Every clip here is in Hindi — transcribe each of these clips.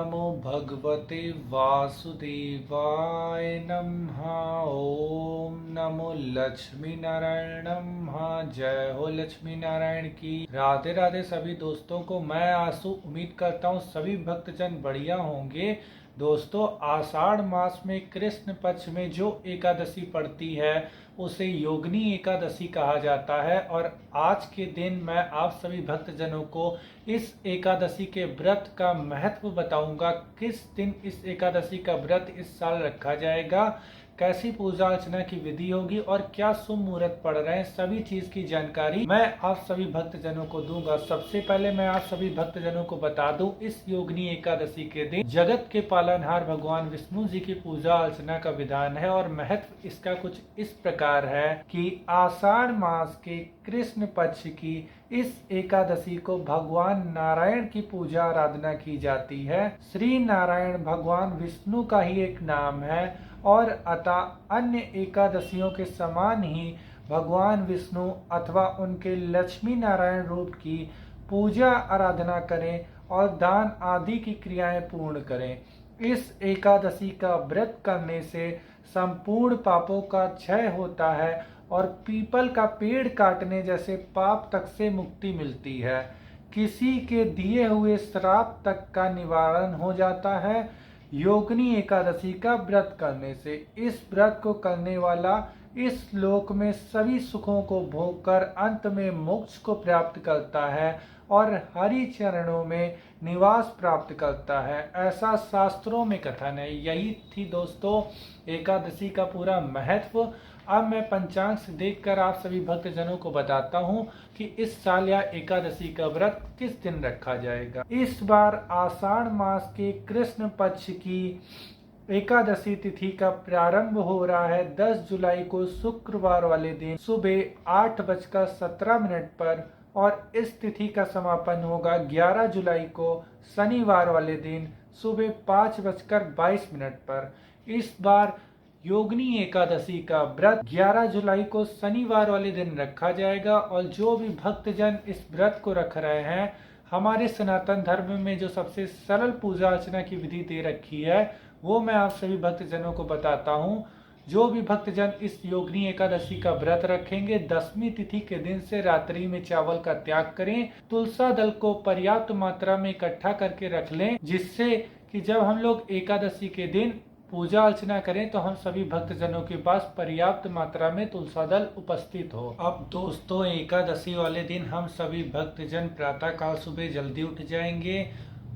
नमो भगवते वासुदेवाय नमः। ओम नमो लक्ष्मी नारायण नमः। जय हो लक्ष्मी नारायण की। राधे राधे सभी दोस्तों को। मैं आसू उम्मीद करता हूँ सभी भक्तजन बढ़िया होंगे। दोस्तों, आषाढ़ मास में कृष्ण पक्ष में जो एकादशी पड़ती है उसे योगिनी एकादशी कहा जाता है। और आज के दिन मैं आप सभी भक्तजनों को इस एकादशी के व्रत का महत्व बताऊंगा। किस दिन इस एकादशी का व्रत इस साल रखा जाएगा, कैसी पूजा अर्चना की विधि होगी और क्या शुभ मुहूर्त पड़ रहे हैं, सभी चीज की जानकारी मैं आप सभी भक्तजनों को दूंगा। सबसे पहले मैं आप सभी भक्तजनों को बता दूं, इस योगिनी एकादशी के दिन जगत के पालनहार भगवान विष्णु जी की पूजा अर्चना का विधान है। और महत्व इसका कुछ इस प्रकार है कि आषाढ़ मास के कृष्ण पक्ष की इस एकादशी को भगवान नारायण की पूजा आराधना की जाती है। श्री नारायण भगवान विष्णु का ही एक नाम है और अतः अन्य एकादशियों के समान ही भगवान विष्णु अथवा उनके लक्ष्मी नारायण रूप की पूजा आराधना करें और दान आदि की क्रियाएं पूर्ण करें। इस एकादशी का व्रत करने से संपूर्ण पापों का क्षय होता है और पीपल का पेड़ काटने जैसे पाप तक से मुक्ति मिलती है। किसी के दिए हुए श्राप तक का निवारण हो जाता है योगिनी एकादशी का व्रत करने से। इस व्रत को करने वाला इस लोक में सभी सुखों को भोग कर अंत में मोक्ष को प्राप्त करता है और हरि चरणों में निवास प्राप्त करता है, ऐसा शास्त्रों में कथन है। यही थी दोस्तों एकादशी का पूरा महत्व। अब मैं पंचांग से देखकर आप सभी भक्तजनों को बताता हूँ कि इस साल यह एकादशी का व्रत किस दिन रखा जाएगा। इस बार आषाढ़ मास के कृष्ण पक्ष की एकादशी तिथि का प्रारंभ हो रहा है 10 जुलाई को शुक्रवार वाले दिन सुबह 8:17 पर और इस तिथि का समापन होगा 11 जुलाई को शनिवार वाले दिन सुबह 5:22 पर। इस बार योगिनी एकादशी का व्रत 11 जुलाई को शनिवार वाले दिन रखा जाएगा। और जो भी भक्तजन इस व्रत को रख रहे हैं, हमारे सनातन धर्म में जो सबसे सरल पूजा अर्चना की विधि दे रखी है वो मैं आप सभी भक्तजनों को बताता हूँ। जो भी भक्तजन इस योगिनी एकादशी का व्रत रखेंगे 10वीं तिथि के दिन से रात्रि में चावल का त्याग करें। तुलसा दल को पर्याप्त मात्रा में इकट्ठा करके रख लें, जिससे कि जब हम लोग एकादशी के दिन पूजा अर्चना करें तो हम सभी भक्तजनों के पास पर्याप्त मात्रा में तुलसा दल उपस्थित हो। अब दोस्तों, एकादशी वाले दिन हम सभी भक्तजन प्रातः काल सुबह जल्दी उठ जाएंगे।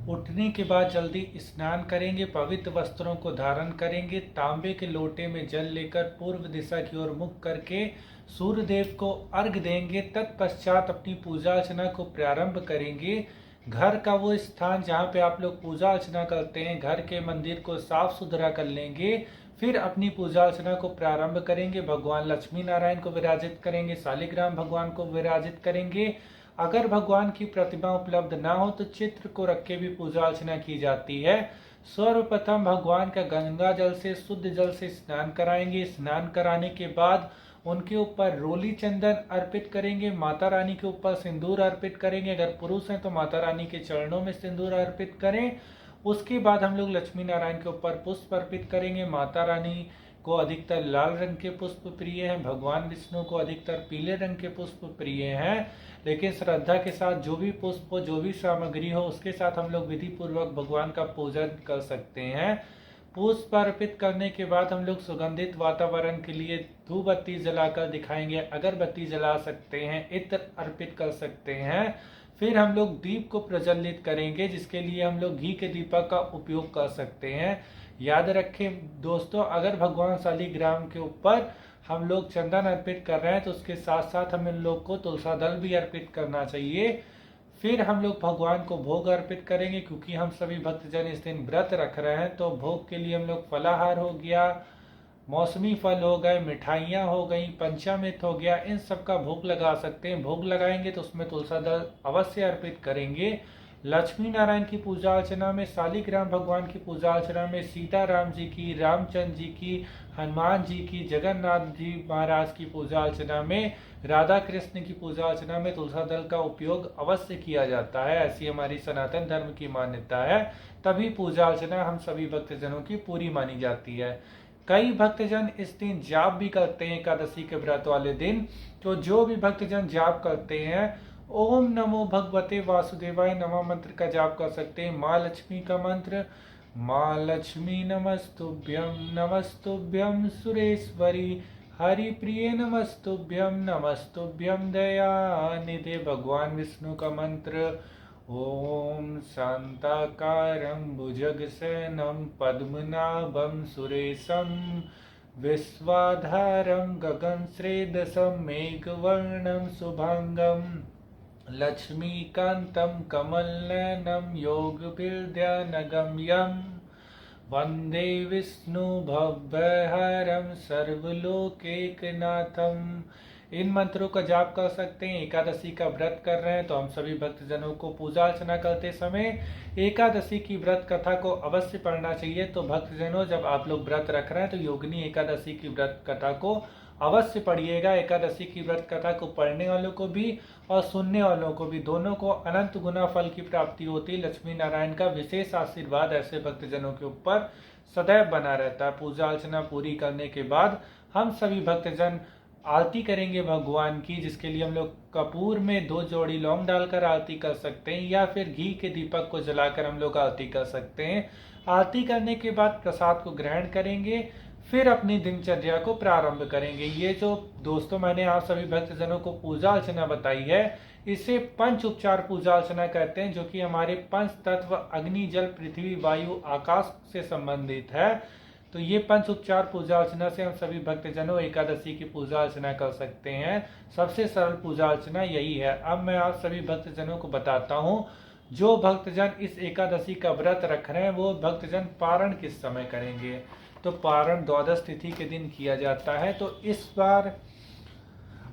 उठने के बाद जल्दी स्नान करेंगे, पवित्र वस्त्रों को धारण करेंगे, तांबे के लोटे में जल लेकर पूर्व दिशा की ओर मुख करके सूर्य देव को अर्घ देंगे। तत्पश्चात अपनी पूजा अर्चना को प्रारंभ करेंगे। घर का वो स्थान जहाँ पे आप लोग पूजा अर्चना करते हैं, घर के मंदिर को साफ सुथरा कर लेंगे। फिर अपनी पूजा अर्चना को प्रारंभ करेंगे। भगवान लक्ष्मी नारायण को विराजित करेंगे, शालिग्राम भगवान को विराजित करेंगे। अगर भगवान की प्रतिमा उपलब्ध ना हो तो चित्र को रख के भी पूजा अर्चना की जाती है। सर्वप्रथम भगवान का गंगा जल से शुद्ध जल से स्नान कराएंगे। स्नान कराने के बाद उनके ऊपर रोली चंदन अर्पित करेंगे। माता रानी के ऊपर सिंदूर अर्पित करेंगे। अगर पुरुष हैं तो माता रानी के चरणों में सिंदूर अर्पित करें। उसके बाद हम लोग लक्ष्मी नारायण के ऊपर पुष्प अर्पित करेंगे। माता रानी को अधिकतर लाल रंग के पुष्प प्रिय हैं, भगवान विष्णु को अधिकतर पीले रंग के पुष्प प्रिय हैं। लेकिन श्रद्धा के साथ जो भी पुष्प हो, जो भी सामग्री हो, उसके साथ हम लोग विधि पूर्वक भगवान का पूजन कर सकते हैं। पुष्प अर्पित करने के बाद हम लोग सुगंधित वातावरण के लिए धूप बत्ती जलाकर दिखाएंगे। अगरबत्ती जला सकते हैं, इत्र अर्पित कर सकते हैं। फिर हम लोग दीप को प्रज्वलित करेंगे, जिसके लिए हम लोग घी के दीपक का उपयोग कर सकते हैं। याद रखें दोस्तों, अगर भगवान शालिग्राम के ऊपर हम लोग चंदन अर्पित कर रहे हैं तो उसके साथ साथ हम इन लोग को तुलसा दल भी अर्पित करना चाहिए। फिर हम लोग भगवान को भोग अर्पित करेंगे, क्योंकि हम सभी भक्तजन इस दिन व्रत रख रहे हैं। तो भोग के लिए हम लोग फलाहार हो गया, मौसमी फल हो गए, मिठाइयाँ हो गई, पंचामृत हो गया, इन सब का भोग लगा सकते हैं। भोग लगाएंगे तो उसमें तुलसा दल अवश्य अर्पित करेंगे। लक्ष्मी नारायण की पूजा अर्चना में, शालिग्राम भगवान की पूजा अर्चना में, सीताराम जी की, रामचंद्र जी की, हनुमान जी की, जगन्नाथ जी महाराज की पूजा अर्चना में, राधा कृष्ण की पूजा अर्चना में तुलसी दल का उपयोग अवश्य किया जाता है। ऐसी हमारी सनातन धर्म की मान्यता है। तभी पूजा अर्चना हम सभी भक्तजनों की पूरी मानी जाती है। कई भक्तजन इस दिन जाप भी करते हैं एकादशी के व्रत वाले दिन। तो जो भी भक्तजन जाप करते हैं, ओम नमो भगवते वासुदेवाय नमः मंत्र का जाप कर सकते हैं। माँ लक्ष्मी का मंत्र, माँ लक्ष्मी नमस्तुभ्यम सुरेश्वरी हरि प्रिय नमस्तुभ्यम दयानिधे। भगवान विष्णु का मंत्र, ओम शांताकारं भुजगशयनं पद्मनाभं सुरेशं विश्वाधारं गगनश्रेदसं मेघवर्णं शुभांगं लक्ष्मीकान्तं कमलनयनं योगविद्यानगम्यं वन्दे विष्णुभवभयहरं सर्वलोकैकनाथं। इन मंत्रों का जाप कर सकते हैं। एकादशी का व्रत कर रहे हैं तो हम सभी भक्तजनों को पूजा अर्चना करते समय एकादशी की व्रत कथा को अवश्य पढ़ना चाहिए। तो भक्तजनों, जब आप लोग व्रत रख रहे हैं तो योगिनी एकादशी की व्रत कथा को अवश्य पढ़िएगा। एकादशी की व्रत कथा को पढ़ने वालों को भी और सुनने वालों को भी, दोनों को अनंत गुना फल की प्राप्ति होती है। लक्ष्मी नारायण का विशेष आशीर्वाद ऐसे भक्तजनों के ऊपर सदैव बना रहता है। पूजा अर्चना पूरी करने के बाद हम सभी भक्तजन आरती करेंगे भगवान की, जिसके लिए हम लोग कपूर में 2 जोड़ी लौंग डालकर आरती कर सकते हैं या फिर घी के दीपक को जलाकर हम लोग आरती कर सकते हैं। आरती करने के बाद प्रसाद को ग्रहण करेंगे, फिर अपनी दिनचर्या को प्रारंभ करेंगे। ये जो दोस्तों मैंने आप सभी भक्तजनों को पूजा अर्चना बताई है, इसे पंच उपचार पूजा अर्चना कहते हैं, जो कि हमारे पंच तत्व अग्नि जल पृथ्वी वायु आकाश से संबंधित है। तो ये पंच उपचार पूजा अर्चना से हम सभी भक्तजनों एकादशी की पूजा अर्चना कर सकते हैं। सबसे सरल पूजा अर्चना यही है। अब मैं आप सभी भक्तजनों को बताता हूँ, जो भक्तजन इस एकादशी का व्रत रख रहे हैं वो भक्तजन पारण किस समय करेंगे। तो पारण द्वादश तिथि के दिन किया जाता है। तो इस बार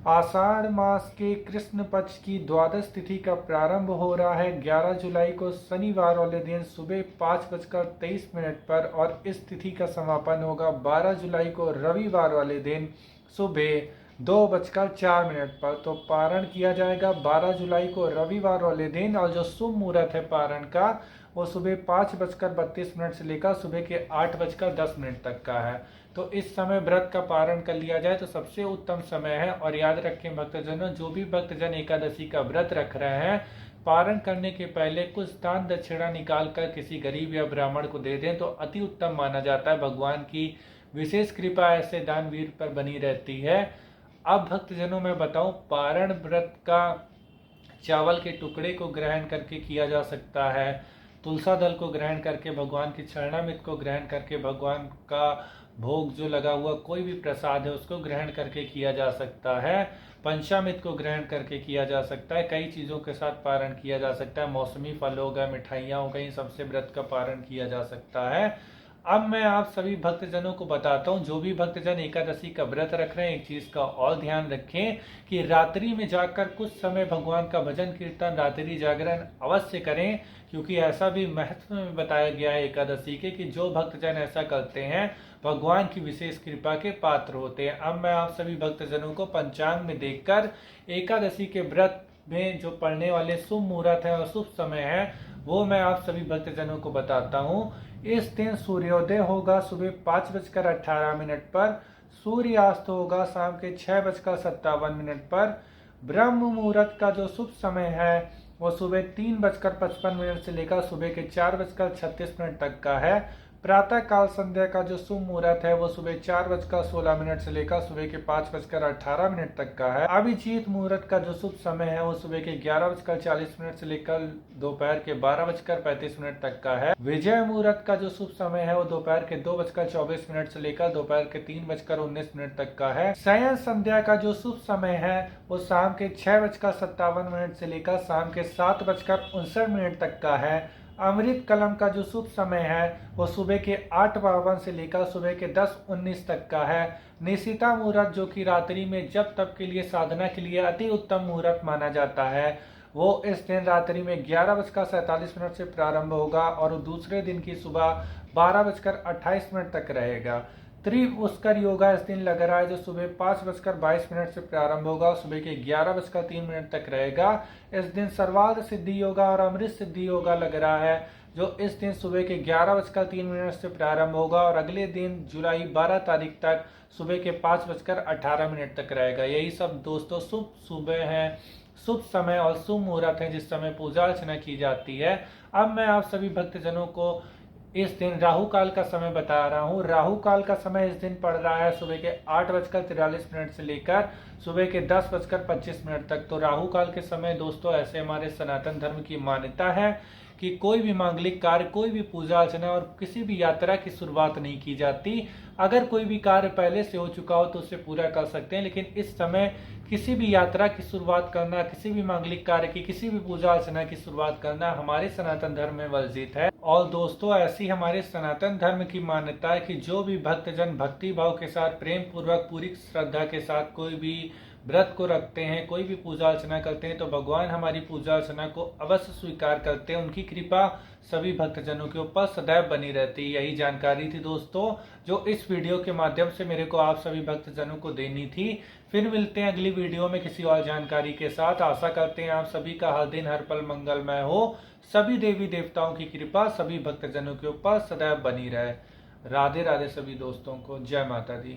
आषाढ़ मास के कृष्ण पक्ष की द्वादश तिथि का प्रारंभ हो रहा है 11 जुलाई को शनिवार वाले दिन सुबह 5:23 पर, और इस तिथि का समापन होगा 12 जुलाई को रविवार वाले दिन सुबह 2:04 पर। तो पारण किया जाएगा 12 जुलाई को रविवार वाले दिन, और जो शुभ मुहूर्त है पारण का वो सुबह 5:32 से लेकर सुबह के 8:10 तक का है। तो इस समय व्रत का पारण कर लिया जाए तो सबसे उत्तम समय है। और याद रखें भक्तजनों, जो भी भक्तजन एकादशी का व्रत रख रहे हैं, पारण करने के पहले कुछ दान दक्षिणा निकाल कर किसी गरीब या ब्राह्मण को दे दें तो अति उत्तम माना जाता है। भगवान की विशेष कृपा ऐसे दानवीर पर बनी रहती है। अब भक्तजनों मैं बताऊं, पारण व्रत का चावल के टुकड़े को ग्रहण करके किया जा सकता है, तुलसा दल को ग्रहण करके, भगवान की चरणामृत को ग्रहण करके, भगवान का भोग जो लगा हुआ कोई भी प्रसाद है उसको ग्रहण करके किया जा सकता है, पंचामृत को ग्रहण करके किया जा सकता है, कई चीज़ों के साथ पारण किया जा सकता है, मौसमी फल हो गए, मिठाइयाँ हो गई, सबसे व्रत का पारण किया जा सकता है। अब मैं आप सभी भक्तजनों को बताता हूँ, जो भी भक्तजन एकादशी का व्रत रख रहे हैं, एक चीज़ का और ध्यान रखें कि रात्रि में जाकर कुछ समय भगवान का भजन कीर्तन, रात्रि जागरण अवश्य करें, क्योंकि ऐसा भी महत्व में बताया गया है एकादशी के कि जो भक्तजन ऐसा करते हैं भगवान की विशेष कृपा के पात्र होते हैं। अब मैं आप सभी भक्तजनों को पंचांग में देखकर एकादशी के व्रत में जो पढ़ने वाले शुभ मुहूर्त है और शुभ समय है वो मैं आप सभी भक्तजनों को बताता हूँ। इस दिन सूर्योदय होगा सुबह 5:18 पर, सूर्यास्त होगा शाम के 6:57 पर। ब्रह्म मुहूर्त का जो शुभ समय है वो सुबह 3:55 से लेकर सुबह के 4:36 तक का है। प्रातः काल संध्या का जो शुभ मुहूर्त है वो सुबह 4:16 से लेकर सुबह के 5:18 तक का है। अभिजीत मुहूर्त का जो शुभ समय है वो सुबह के 11:40 से लेकर दोपहर के 12:35 तक का है। विजय मुहूर्त का जो शुभ समय है वो दोपहर के 2:24 से लेकर दोपहर के 3:19 तक का है। शयन संध्या का जो शुभ समय है वो शाम के 6:57 से लेकर शाम के 7:59 तक का है। अमृत कलम का जो शुभ समय है वो सुबह के 8:52 से लेकर सुबह के 10:19 तक का है। निशिता मुहूर्त जो कि रात्रि में जप तप के लिए, साधना के लिए अति उत्तम मुहूर्त माना जाता है, वो इस दिन रात्रि में 11:47 से प्रारंभ होगा और दूसरे दिन की सुबह 12:28 तक रहेगा। त्रिपुष्कर योगा इस दिन लग रहा है जो सुबह 5:22 से प्रारंभ होगा, सुबह के 11:03 तक रहेगा। इस दिन सर्वार्थ सिद्धि योगा और अमृत सिद्धि योगा लग रहा है जो इस दिन सुबह के 11:03 से प्रारंभ होगा और अगले दिन जुलाई 12 तारीख तक सुबह के 5:18 तक रहेगा। यही सब दोस्तों शुभ सुबह है, शुभ समय और शुभ मुहूर्त है जिस समय पूजा अर्चना की जाती है। अब मैं आप सभी भक्तजनों को इस दिन राहु काल का समय बता रहा हूँ। राहु काल का समय इस दिन पड़ रहा है सुबह के 8:43 से लेकर सुबह के 10:25 तक। तो राहु काल के समय दोस्तों ऐसे हमारे सनातन धर्म की मान्यता है कि कोई भी मांगलिक कार्य, कोई भी पूजा अर्चना और किसी भी यात्रा की शुरुआत नहीं की जाती। अगर कोई भी कार्य पहले से हो चुका हो तो उसे पूरा कर सकते हैं, लेकिन इस समय किसी भी यात्रा की शुरुआत करना, किसी भी मांगलिक कार्य की, किसी भी पूजा अर्चना की शुरुआत करना हमारे सनातन धर्म में वर्जित है। और दोस्तों ऐसी हमारे सनातन धर्म की मान्यता है कि जो भी भक्तजन भक्ति भाव के साथ, प्रेम पूर्वक, पूरी श्रद्धा के साथ कोई भी व्रत को रखते हैं, कोई भी पूजा अर्चना करते हैं तो भगवान हमारी पूजा अर्चना को अवश्य स्वीकार करते हैं। उनकी कृपा सभी भक्तजनों के ऊपर सदैव बनी रहती है। यही जानकारी थी दोस्तों जो इस वीडियो के माध्यम से मेरे को आप सभी भक्तजनों को देनी थी। फिर मिलते हैं अगली वीडियो में किसी और जानकारी के साथ। आशा करते हैं आप सभी का हर दिन हर पल मंगलमय हो। सभी देवी देवताओं की कृपा सभी भक्तजनों के ऊपर सदैव बनी रहे। राधे राधे सभी दोस्तों को। जय माता दी।